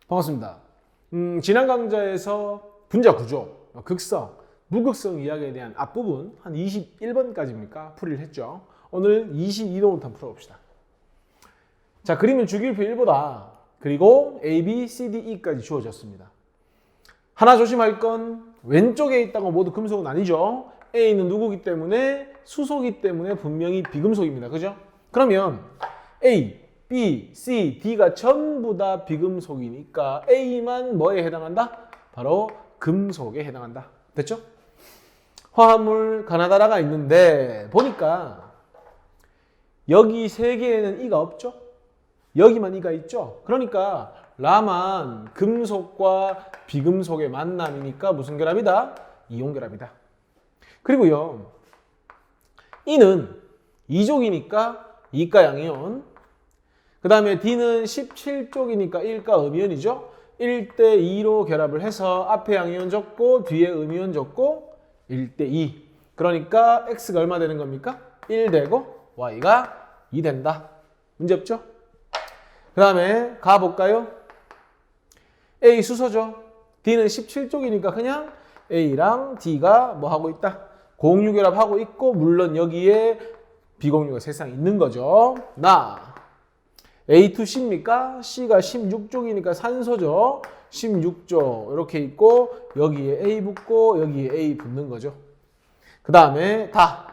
반갑습니다. 지난 강좌에서 분자 구조, 극성, 무극성 이야기에 대한 앞부분 한 21번까지입니까? 풀이를 했죠. 오늘 22번부터 한번 풀어봅시다. 자, 그림은 주기율표 1보다 그리고 A, B, C, D, E까지 주어졌습니다. 하나 조심할 건 왼쪽에 있다고 모두 금속은 아니죠. A는 누구기 때문에 수소기 때문에 분명히 비금속입니다. 그죠? 그러면 A, B, C, D가 전부 다 비금속이니까 A만 뭐에 해당한다? 바로 금속에 해당한다. 됐죠? 화합물 가나다라가 있는데 보니까 여기 세 개에는 E가 없죠? 여기만 E가 있죠? 그러니까 라만 금속과 비금속의 만남이니까 무슨 결합이다? 이온 결합이다. 그리고요, E는 2족이니까 이가 양이온. 그 다음에 D는 17쪽이니까 1가 음이온이죠. 1대2로 결합을 해서 앞에 양이온 적고 뒤에 음이온 적고 1대2. 그러니까 X가 얼마 되는 겁니까? 1 되고 Y가 2 된다. 문제 없죠? 그 다음에 가볼까요? A 수소죠. D는 17쪽이니까 그냥 A랑 D가 뭐 하고 있다? 공유 결합하고 있고, 물론 여기에 비공유가 세상 있는 거죠. 나 A2C입니까? C가 16쪽이니까 산소죠. 16쪽 이렇게 있고 여기에 A 붙고 여기에 A 붙는 거죠. 그 다음에 다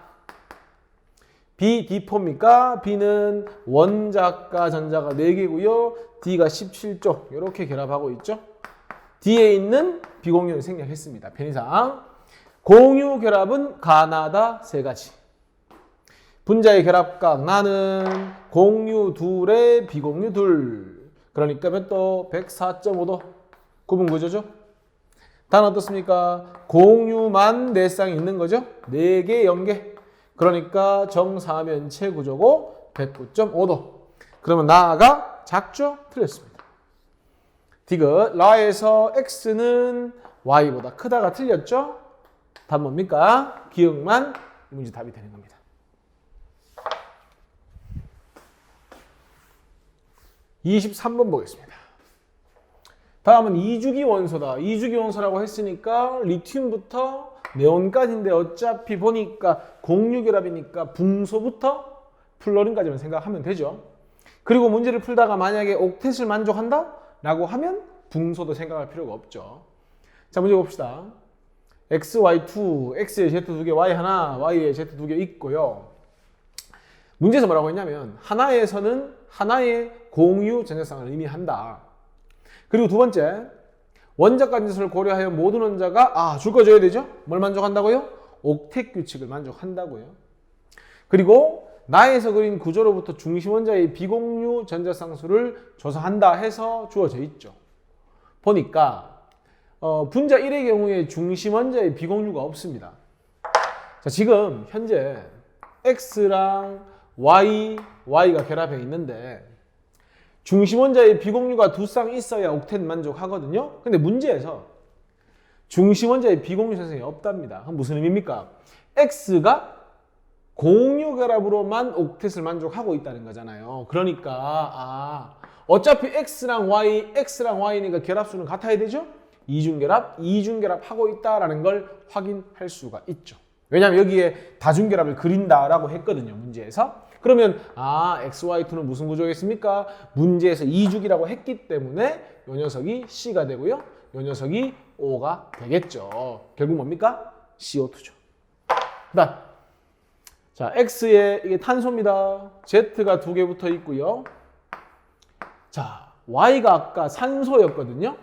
B, D4입니까? B는 원자가 전자가 4개고요. D가 17쪽 이렇게 결합하고 있죠. D에 있는 비공유를 생략했습니다. 편의상. 공유 결합은 가나다 3가지. 분자의 결합각 나는 공유 2에 비공유 2. 그러니까 몇 도? 104.5도. 구분 구조죠. 단 어떻습니까? 공유만 4쌍이 있는 거죠. 4개, 0개. 그러니까 정사면체 구조고 109.5도. 그러면 나가 작죠? 틀렸습니다. 디귿. 라에서 X는 Y보다 크다가 틀렸죠? 답 뭡니까? 기억만 이 문제 답이 되는 겁니다. (23번) 보겠습니다. 다음은 이주기 원소다. 이주기 원소라고 했으니까 리튬부터 네온까지인데 어차피 보니까 공유결합이니까 붕소부터 플로린까지만 생각하면 되죠. 그리고 문제를 풀다가 만약에 옥텟을 만족한다? 라고 하면 붕소도 생각할 필요가 없죠. 자, 문제 봅시다. X, Y2, X에 Z 2개, Y 하나, Y에 Z 2개 있고요. 문제에서 뭐라고 했냐면 하나에서는 하나의 공유 전자쌍을 의미한다. 그리고 두 번째, 원자 간접을 고려하여 모든 원자가 줄 거 줘야 되죠? 뭘 만족한다고요? 옥텟 규칙을 만족한다고요. 그리고 나에서 그린 구조로부터 중심 원자의 비공유 전자쌍수를 조사한다 해서 주어져 있죠. 보니까 분자 1의 경우에 중심 원자의 비공유가 없습니다. 자, 지금 현재 X랑 Y가 결합해 있는데 중심 원자의 비공유가 2쌍 있어야 옥텟 만족하거든요. 근데 문제에서 중심 원자의 비공유 세상이 없답니다. 그럼 무슨 의미입니까? X가 공유 결합으로만 옥텟을 만족하고 있다는 거잖아요. 그러니까 어차피 X랑 Y니까 결합수는 같아야 되죠? 이중결합 하고 있다라는 걸 확인할 수가 있죠. 왜냐하면 여기에 다중결합을 그린다라고 했거든요, 문제에서. 그러면 XY2는 무슨 구조겠습니까? 문제에서 이주기라고 했기 때문에 이 녀석이 C가 되고요, 이 녀석이 O가 되겠죠. 결국 뭡니까? CO2죠. 그다음, 자, X에 이게 탄소입니다. Z가 2개 붙어 있고요. 자, Y가 아까 산소였거든요.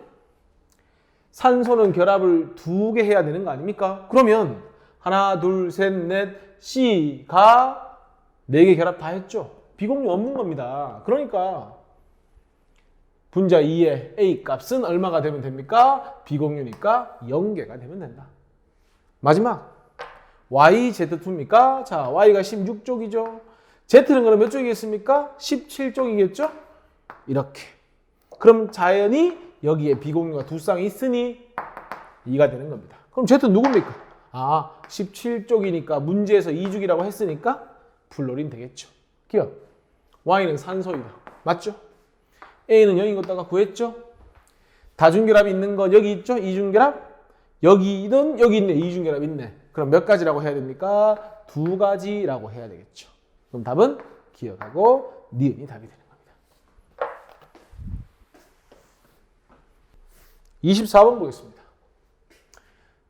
산소는 결합을 2개 해야 되는 거 아닙니까? 그러면 하나, 둘, 셋, 넷, C가 4개 결합 다 했죠. 비공유 없는 겁니다. 그러니까 분자 2의 A 값은 얼마가 되면 됩니까? 비공유니까 0개가 되면 된다. 마지막 YZ2입니까? 자, Y가 16쪽이죠. Z는 그럼 몇 쪽이겠습니까? 17쪽이겠죠? 이렇게. 그럼 자연히 여기에 비공유가 2쌍이 있으니 2가 되는 겁니다. 그럼 Z는 누굽니까? 17쪽이니까 문제에서 2주기라고 했으니까 플로린 되겠죠. 기억. Y는 산소이다. 맞죠? A는 0인 것다가 구했죠? 다중결합이 있는 건 여기 있죠? 이중결합. 여기든 여기 있네. 이중결합 있네. 그럼 몇 가지라고 해야 됩니까? 두 가지라고 해야 되겠죠. 그럼 답은 기억하고 니은이 답이 되는 겁니다. 24번 보겠습니다.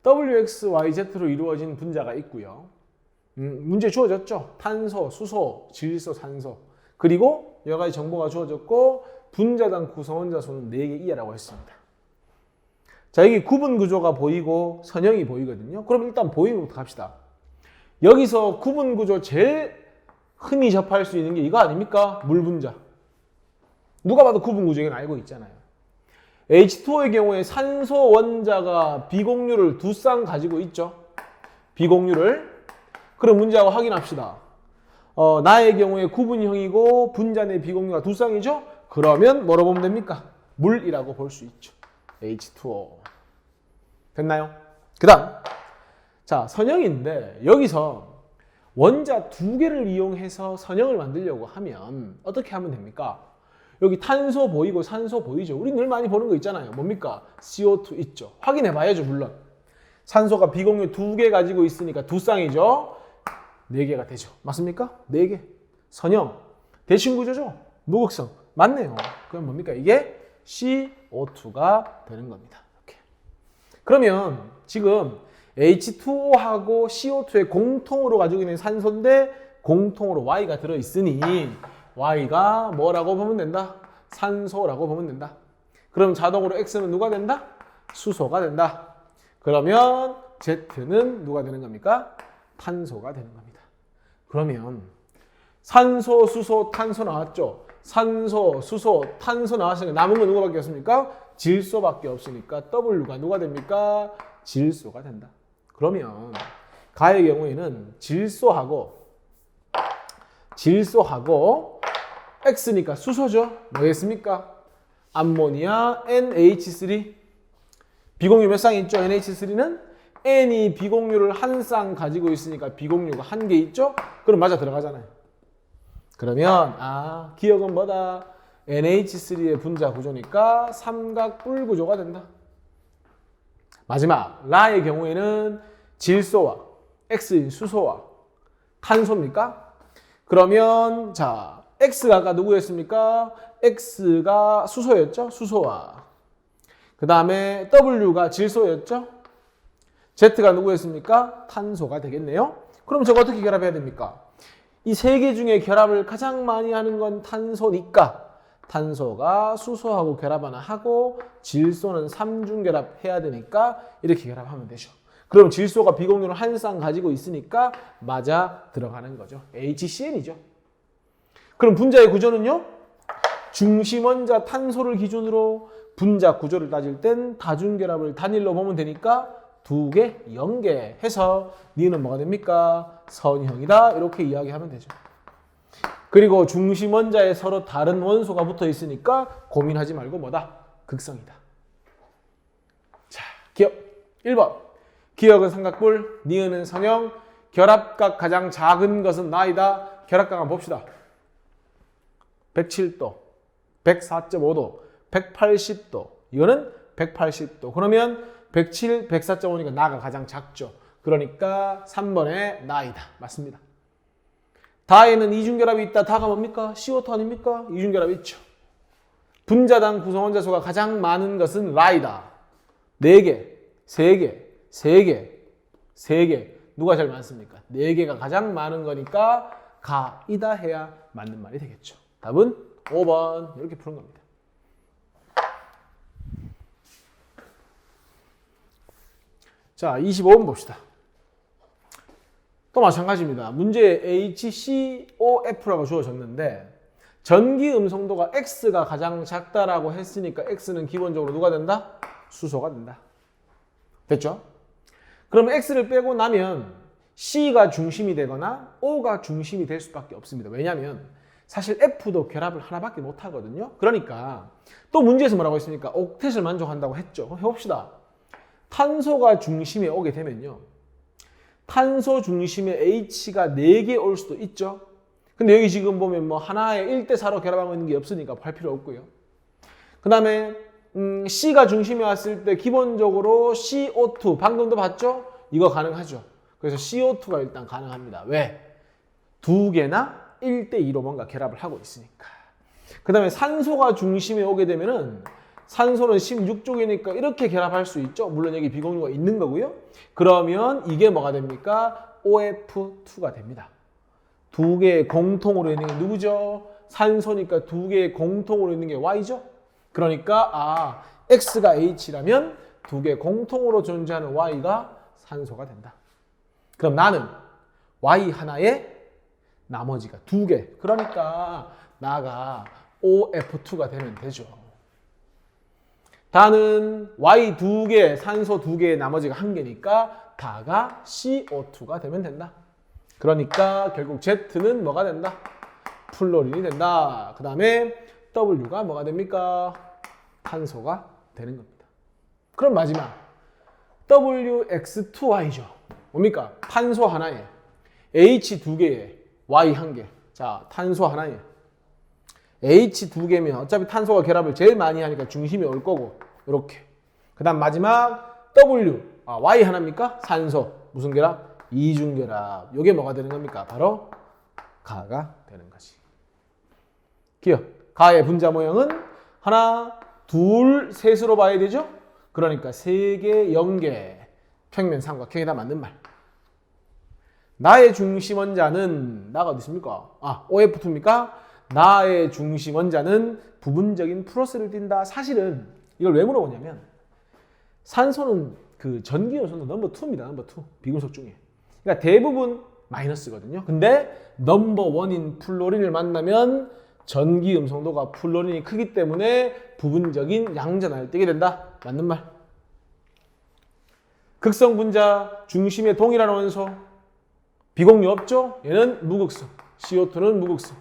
WXYZ로 이루어진 분자가 있고요. 문제 주어졌죠? 탄소, 수소, 질소, 산소. 그리고 여러 가지 정보가 주어졌고 분자당 구성원자 수는 4개 이하라고 했습니다. 자, 여기 구분 구조가 보이고 선형이 보이거든요. 그럼 일단 보이는 것부터 갑시다. 여기서 구분 구조 제일 흔히 접할 수 있는 게 이거 아닙니까? 물 분자. 누가 봐도 구분 구조는 알고 있잖아요. H2O의 경우에 산소 원자가 비공유를 2쌍 가지고 있죠. 비공유를. 그럼 문제하고 확인합시다. 나의 경우에 구분형이고 분자 내 비공유가 2쌍이죠. 그러면 뭐로 보면 됩니까? 물이라고 볼 수 있죠. H2O. 됐나요? 그 다음. 자, 선형인데 여기서 원자 2개를 이용해서 선형을 만들려고 하면 어떻게 하면 됩니까? 여기 탄소 보이고 산소 보이죠? 우리 늘 많이 보는 거 있잖아요. 뭡니까? CO2 있죠. 확인해 봐야죠, 물론. 산소가 비공유 2개 가지고 있으니까 2쌍이죠. 4개가 되죠. 맞습니까? 4개. 선형. 대칭구조죠? 무극성. 맞네요. 그럼 뭡니까? 이게 CO2가 되는 겁니다. 이렇게. 그러면 지금 H2O하고 CO2의 공통으로 가지고 있는 산소인데 공통으로 Y가 들어있으니 Y가 뭐라고 보면 된다? 산소라고 보면 된다. 그럼 자동으로 X는 누가 된다? 수소가 된다. 그러면 Z는 누가 되는 겁니까? 탄소가 되는 겁니다. 그러면 산소, 수소, 탄소 나왔죠? 산소, 수소, 탄소 나왔으니까 남은 건 누가밖에 없습니까? 질소밖에 없으니까 W가 누가 됩니까? 질소가 된다. 그러면 가의 경우에는 질소하고 X니까 수소죠. 뭐겠습니까? 암모니아 NH3. 비공유 몇 쌍 있죠? NH3는 N이 비공유를 한 쌍 가지고 있으니까 비공유가 1개 있죠? 그럼 맞아 들어가잖아요. 그러면 기억은 뭐다? NH3의 분자 구조니까 삼각뿔 구조가 된다. 마지막 라의 경우에는 질소와 X인 수소와 탄소입니까? 그러면 자 X가 아까 누구였습니까? X가 수소였죠? 수소와 그 다음에 W가 질소였죠? Z가 누구였습니까? 탄소가 되겠네요. 그럼 저거 어떻게 결합해야 됩니까? 이 3개 중에 결합을 가장 많이 하는 건 탄소니까 탄소가 수소하고 결합 하나 하고 질소는 3중 결합해야 되니까 이렇게 결합하면 되죠. 그럼 질소가 비공유를 한 쌍 가지고 있으니까 맞아 들어가는 거죠. HCn이죠. 그럼 분자의 구조는요? 중심 원자 탄소를 기준으로 분자 구조를 따질 땐 다중결합을 단일로 보면 되니까 2개, 0개 해서 니는 뭐가 됩니까? 선형이다. 이렇게 이야기하면 되죠. 그리고 중심 원자에 서로 다른 원소가 붙어 있으니까 고민하지 말고 뭐다? 극성이다. 자, 기억. 1번. 기억은 삼각뿔, 니은은 선형, 결합각 가장 작은 것은 나이다. 결합각 한번 봅시다. 107도, 104.5도, 180도. 이거는 180도. 그러면 107, 104.5니까 나가 가장 작죠. 그러니까 3번에 나이다. 맞습니다. 다에는 이중결합이 있다. 다가 뭡니까? CO2 아닙니까? 이중결합이 있죠. 분자당 구성원자 수가 가장 많은 것은 라이다. 4개, 3개, 3개, 3개. 누가 제일 많습니까? 4개가 가장 많은 거니까 가이다 해야 맞는 말이 되겠죠. 답은 5번. 이렇게 푸는 겁니다. 자, 25번 봅시다. 또 마찬가지입니다. 문제에 HCOF라고 주어졌는데 전기 음성도가 X가 가장 작다라고 했으니까 X는 기본적으로 누가 된다? 수소가 된다. 됐죠? 그럼 X를 빼고 나면 C가 중심이 되거나 O가 중심이 될 수밖에 없습니다. 왜냐하면 사실 F도 결합을 하나밖에 못 하거든요. 그러니까 또 문제에서 뭐라고 했습니까? 옥텟을 만족한다고 했죠. 그럼 해봅시다. 탄소가 중심에 오게 되면요. 탄소 중심에 H가 4개 올 수도 있죠. 근데 여기 지금 보면 뭐 하나에 1대4로 결합하고 있는 게 없으니까 할 필요 없고요. 그 다음에 C가 중심에 왔을 때 기본적으로 CO2 방금도 봤죠? 이거 가능하죠. 그래서 CO2가 일단 가능합니다. 왜? 두 개나 1대2로 뭔가 결합을 하고 있으니까. 그 다음에 산소가 중심에 오게 되면은 산소는 16쪽이니까 이렇게 결합할 수 있죠. 물론 여기 비공유가 있는 거고요. 그러면 이게 뭐가 됩니까? OF2가 됩니다. 두 개의 공통으로 있는 게 누구죠? 산소니까 두 개의 공통으로 있는 게 Y죠. 그러니까 X가 H라면 두 개 공통으로 존재하는 Y가 산소가 된다. 그럼 나는 Y 하나에 나머지가 두 개. 그러니까 나가 OF2가 되면 되죠. 다는 Y 두 개, 산소 두 개, 나머지가 한 개니까 다가 CO2가 되면 된다. 그러니까 결국 Z는 뭐가 된다? 플로린이 된다. 그 다음에 W가 뭐가 됩니까? 탄소가 되는 겁니다. 그럼 마지막 WX2Y죠. 뭡니까? 탄소 하나에 H 두 개에 Y 한 개. 자, 탄소 하나에 H 두 개면 어차피 탄소가 결합을 제일 많이 하니까 중심이 올 거고 이렇게. 그 다음 마지막 W Y 하나입니까? 산소 무슨 결합? 이중결합. 이게 뭐가 되는 겁니까? 바로 가가 되는 거지. 기억. 가의 분자 모형은 하나, 둘, 셋으로 봐야 되죠? 그러니까 3개, 0개. 평면 삼각형에다 맞는 말. 나의 중심 원자는 나가 어디 있습니까? OF2입니까? 나의 중심 원자는 부분적인 플러스를 띈다. 사실은 이걸 왜 물어보냐면 산소는 그 전기 요소는 넘버 2입니다. 넘버 2. 비금속 중에. 그러니까 대부분 마이너스거든요. 근데 넘버 1인 플로린을 만나면 전기 음성도가 플로린이 크기 때문에 부분적인 양전하를 띄게 된다. 맞는 말. 극성 분자 중심에 동일한 원소 비공유 없죠? 얘는 무극성. CO2는 무극성.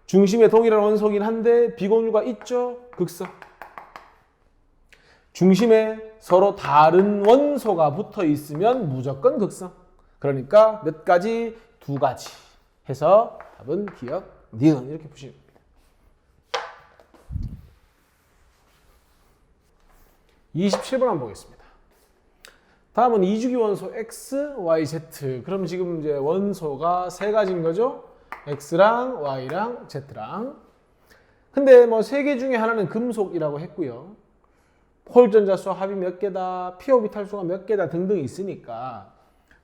중심에 동일한 원소긴 한데 비공유가 있죠? 극성. 중심에 서로 다른 원소가 붙어 있으면 무조건 극성. 그러니까 몇 가지? 2가지 해서 답은 기억, 니은 이렇게 보시면 됩니다. 27번 한번 보겠습니다. 다음은 이주기 원소 X, Y, Z. 그럼 지금 이제 원소가 3가지인 거죠? X랑 Y랑 Z랑. 근데 뭐 3개 중에 하나는 금속이라고 했고요. 홀전자수 합이 몇 개다, p오비탈수가 몇 개다 등등 있으니까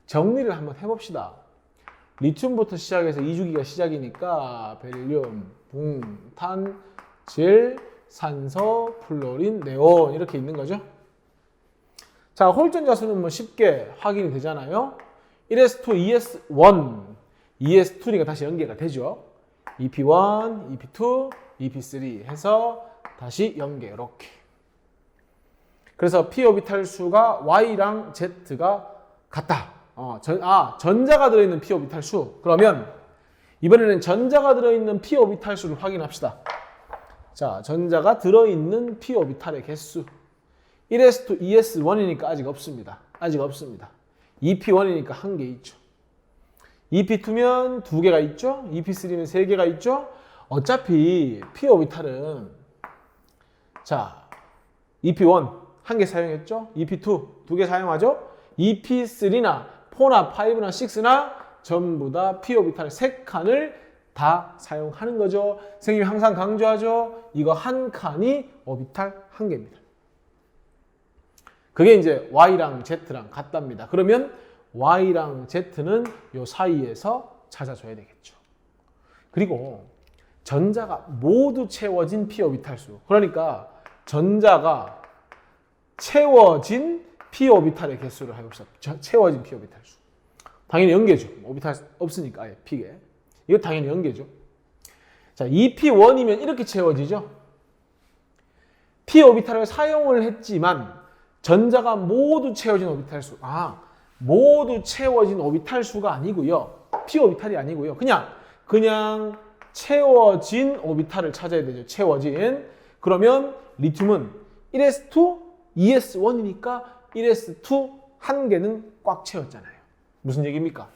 정리를 한번 해봅시다. 리튬부터 시작해서 2주기가 시작이니까 벨륨, 붕, 탄, 질, 산소, 플로린, 네온 이렇게 있는 거죠. 자, 홀전자수는 뭐 쉽게 확인이 되잖아요. 1s2, 2s1, 2s2니까 다시 연계가 되죠. EP1, EP2, EP3 해서 다시 연계 이렇게. 그래서 p오비탈 수가 Y랑 Z가 같다. 전자가 들어있는 p오비탈 수. 그러면 이번에는 전자가 들어있는 p오비탈 수를 확인합시다. 자, 전자가 들어있는 p오비탈의 개수. 1s2, 2s1이니까 아직 없습니다. 아직 없습니다. EP1이니까 1개 있죠. EP2면 2개가 있죠. EP3면 3개가 있죠. 어차피 p오비탈은 자, EP1 1개 사용했죠. EP2 2개 사용하죠. EP3나 4나 5나 6나 전부 다 p오비탈 3칸을 다 사용하는 거죠. 선생님이 항상 강조하죠. 이거 한 칸이 오비탈 1개입니다. 그게 이제 Y랑 Z랑 같답니다. 그러면 Y랑 Z는 요 사이에서 찾아줘야 되겠죠. 그리고 전자가 모두 채워진 p오비탈 수. 그러니까 전자가 채워진 p오비탈의 개수를 해봅시다. 채워진 p오비탈 수. 당연히 연계죠. 오비탈 없으니까 아예 p게. 이거 당연히 연계죠. 자, EP1이면 이렇게 채워지죠. p오비탈을 사용을 했지만 전자가 모두 채워진 오비탈 수. 모두 채워진 오비탈 수가 아니고요. p오비탈이 아니고요. 그냥 채워진 오비탈을 찾아야 되죠. 채워진. 그러면 리튬은 1s2, 2s1이니까 1s2 한 개는 꽉 채웠잖아요. 무슨 얘기입니까?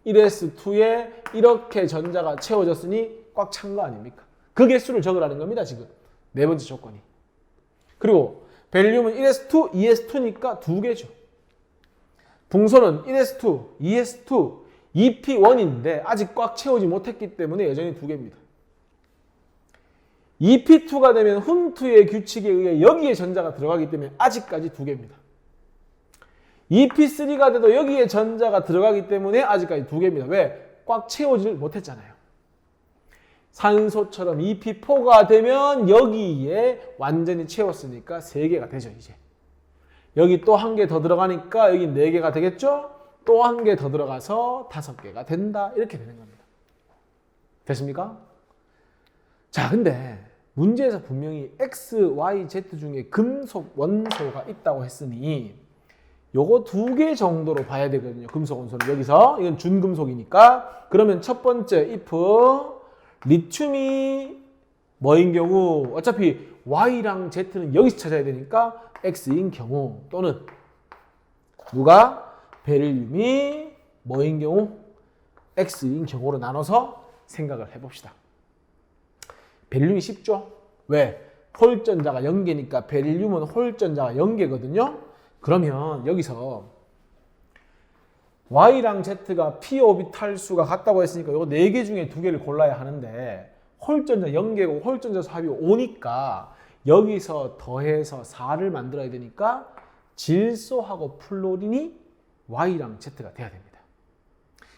1s2에 이렇게 전자가 채워졌으니 꽉 찬 거 아닙니까? 그 개수를 적으라는 겁니다. 지금 네 번째 조건이. 그리고 벨륨은 1s2, 2s2니까 2개죠. 붕소는 1s2, 2s2, 2p1인데 아직 꽉 채우지 못했기 때문에 여전히 2개입니다. 2p2가 되면 훈트의 규칙에 의해 여기에 전자가 들어가기 때문에 아직까지 2개입니다. 2p3가 돼도 여기에 전자가 들어가기 때문에 아직까지 2개입니다. 왜? 꽉 채우지를 못했잖아요. 산소처럼 2p4가 되면 여기에 완전히 채웠으니까 3개가 되죠, 이제. 여기 또 1개 더 들어가니까 여기 4개가 되겠죠? 또 1개 더 들어가서 5개가 된다. 이렇게 되는 겁니다. 됐습니까? 자, 근데 문제에서 분명히 X, Y, Z 중에 금속 원소가 있다고 했으니 요거 2개 정도로 봐야 되거든요. 금속 원소는 여기서. 이건 준금속이니까. 그러면 첫 번째 if 리튬이 뭐인 경우 어차피 Y랑 Z는 여기서 찾아야 되니까 X인 경우 또는 누가 베릴륨이 뭐인 경우 X인 경우로 나눠서 생각을 해봅시다. 베릴륨이 쉽죠? 왜? 홀전자가 0개니까 베릴륨은 홀전자가 0개거든요. 그러면 여기서 Y랑 Z가 p 오비탈 수가 같다고 했으니까 이거 4개 중에 2개를 골라야 하는데 홀전자 0개고 홀전자 수 합이 5니까 여기서 더해서 4를 만들어야 되니까 질소하고 플로린이 Y랑 Z가 돼야 됩니다.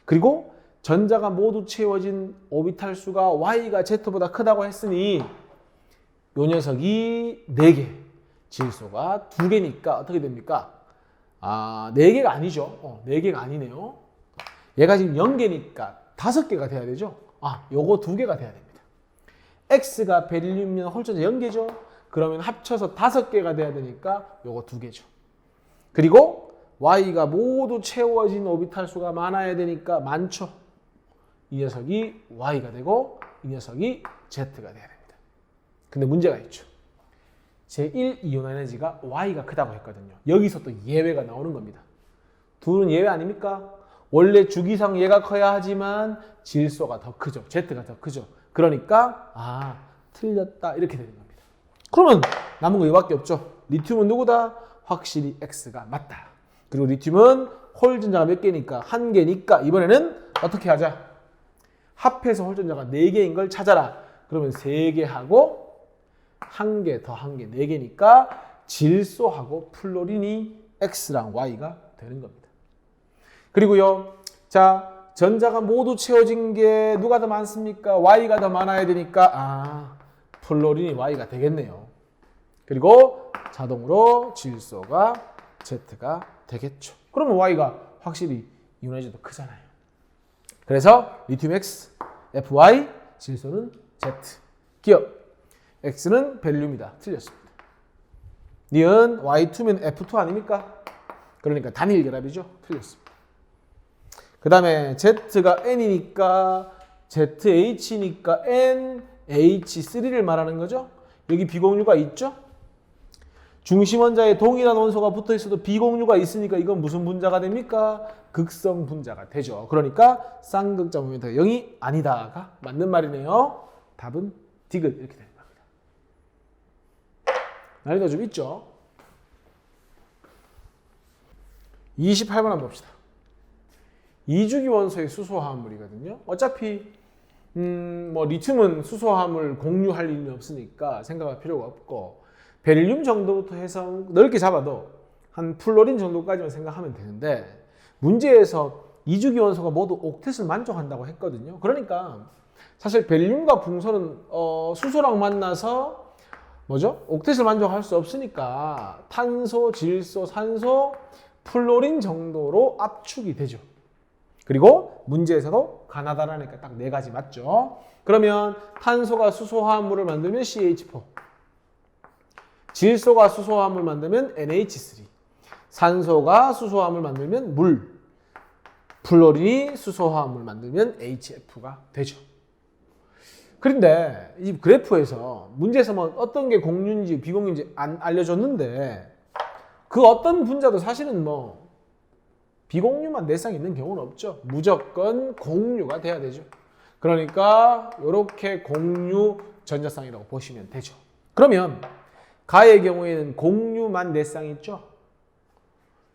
그리고 전자가 모두 채워진 오비탈 수가 Y가 Z보다 크다고 했으니 요 녀석이 4개, 질소가 2개니까 어떻게 됩니까? 4개가 아니죠. 4개가 아니네요. 얘가 지금 0개니까 5개가 돼야 되죠. 요거 2개가 돼야 됩니다. X가 베릴륨이면 홀전자 0개죠. 그러면 합쳐서 5개가 돼야 되니까 요거 2개죠. 그리고 Y가 모두 채워진 오비탈 수가 많아야 되니까 많죠. 이 녀석이 Y가 되고 이 녀석이 Z가 돼야 됩니다. 근데 문제가 있죠. 제1 이온 에너지가 Y가 크다고 했거든요. 여기서 또 예외가 나오는 겁니다. 둘은 예외 아닙니까? 원래 주기상 얘가 커야 하지만 질소가 더 크죠. Z가 더 크죠. 그러니까 틀렸다 이렇게 되는 겁니다. 그러면 남은 거 이거밖에 없죠. 리튬은 누구다? 확실히 X가 맞다. 그리고 리튬은 홀전자가 몇 개니까 1개니까 이번에는 어떻게 하자? 합해서 홀전자가 4개인 걸 찾아라. 그러면 3개 하고 1개 더 1개 4개니까 질소하고 플로린이 X랑 Y가 되는 겁니다. 그리고요. 자, 전자가 모두 채워진 게 누가 더 많습니까? Y가 더 많아야 되니까 플로린이 Y가 되겠네요. 그리고 자동으로 질소가 Z가 되겠죠. 그러면 Y가 확실히 이온 에너지도 크잖아요. 그래서 리튬 X, FY, 질소는 Z. 기억. X는 벨륨이다. 틀렸습니다. 니은 Y2면 F2 아닙니까? 그러니까 단일 결합이죠. 틀렸습니다. 그 다음에 Z가 N이니까 ZH니까 NH3를 말하는 거죠. 여기 비공유가 있죠. 중심 원자에 동일한 원소가 붙어 있어도 비공유가 있으니까 이건 무슨 분자가 됩니까? 극성 분자가 되죠. 그러니까 쌍극자 모멘트가 0이 아니다가 맞는 말이네요. 답은 디귿 이렇게 되는 겁니다. 난이도 좀 있죠. 28번 한번 봅시다. 이주기 원소의 수소화합물이거든요. 어차피 뭐 리튬은 수소화합물 공유할 일이 없으니까 생각할 필요가 없고 베릴륨 정도부터 해서 넓게 잡아도 한 플로린 정도까지만 생각하면 되는데 문제에서 이주기 원소가 모두 옥텟을 만족한다고 했거든요. 그러니까 사실 벨륨과 붕소는 수소랑 만나서 뭐죠? 옥텟을 만족할 수 없으니까 탄소, 질소, 산소, 플로린 정도로 압축이 되죠. 그리고 문제에서도 가나다라니까 딱 4가지 맞죠? 그러면 탄소가 수소화합물을 만들면 CH4, 질소가 수소화합물 만들면 NH3, 산소가 수소화합물 만들면 물, 플로린이 수소화합물 만들면 HF가 되죠. 그런데 이 그래프에서 문제에서 뭐 어떤 게 공유인지 비공유인지 안 알려줬는데 그 어떤 분자도 사실은 뭐 비공유만 내상 있는 경우는 없죠. 무조건 공유가 돼야 되죠. 그러니까 이렇게 공유 전자쌍이라고 보시면 되죠. 그러면 가의 경우에는 공유만 4쌍 있죠.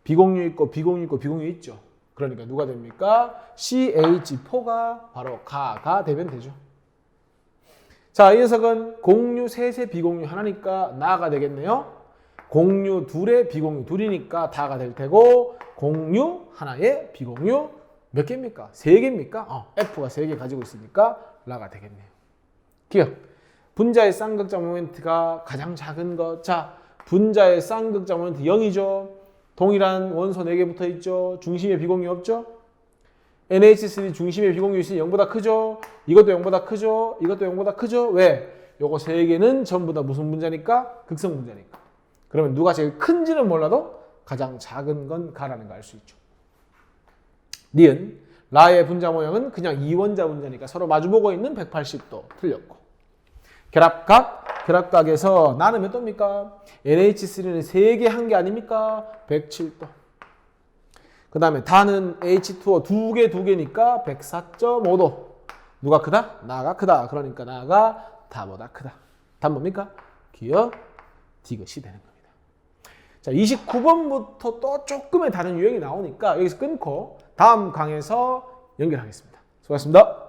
비공유 있고 비공유 있고 비공유 있죠. 그러니까 누가 됩니까? CH4가 바로 가가 되면 되죠. 자, 이 녀석은 공유 셋에 비공유 하나니까 나가 되겠네요. 공유 둘에 비공유 둘이니까 다가 될 테고 공유 하나에 비공유 몇 개입니까? 3개입니까? F가 3개 가지고 있으니까 라가 되겠네요. 기억. 분자의 쌍극자 모멘트가 가장 작은 것. 자, 분자의 쌍극자 모멘트 0이죠. 동일한 원소 4개 붙어 있죠. 중심에 비공유 없죠. NH3 중심에 비공유 있으니 0보다 크죠. 이것도 0보다 크죠. 이것도 0보다 크죠. 왜? 요거 3개는 전부 다 무슨 분자니까? 극성 분자니까. 그러면 누가 제일 큰지는 몰라도 가장 작은 건 가라는 거 알 수 있죠. 니은 라의 분자 모양은 그냥 이원자 분자니까 서로 마주보고 있는 180도 틀렸고. 결합각에서 나는 몇 도입니까? NH3는 3개 한 개 아닙니까? 107도. 그 다음에 다는 H2O 2개니까 104.5도. 누가 크다? 나가 크다. 그러니까 나가 다보다 크다. 답 뭡니까? 기억 디귿이 되는 겁니다. 자, 29번부터 또 조금의 다른 유형이 나오니까 여기서 끊고 다음 강에서 연결하겠습니다. 수고하셨습니다.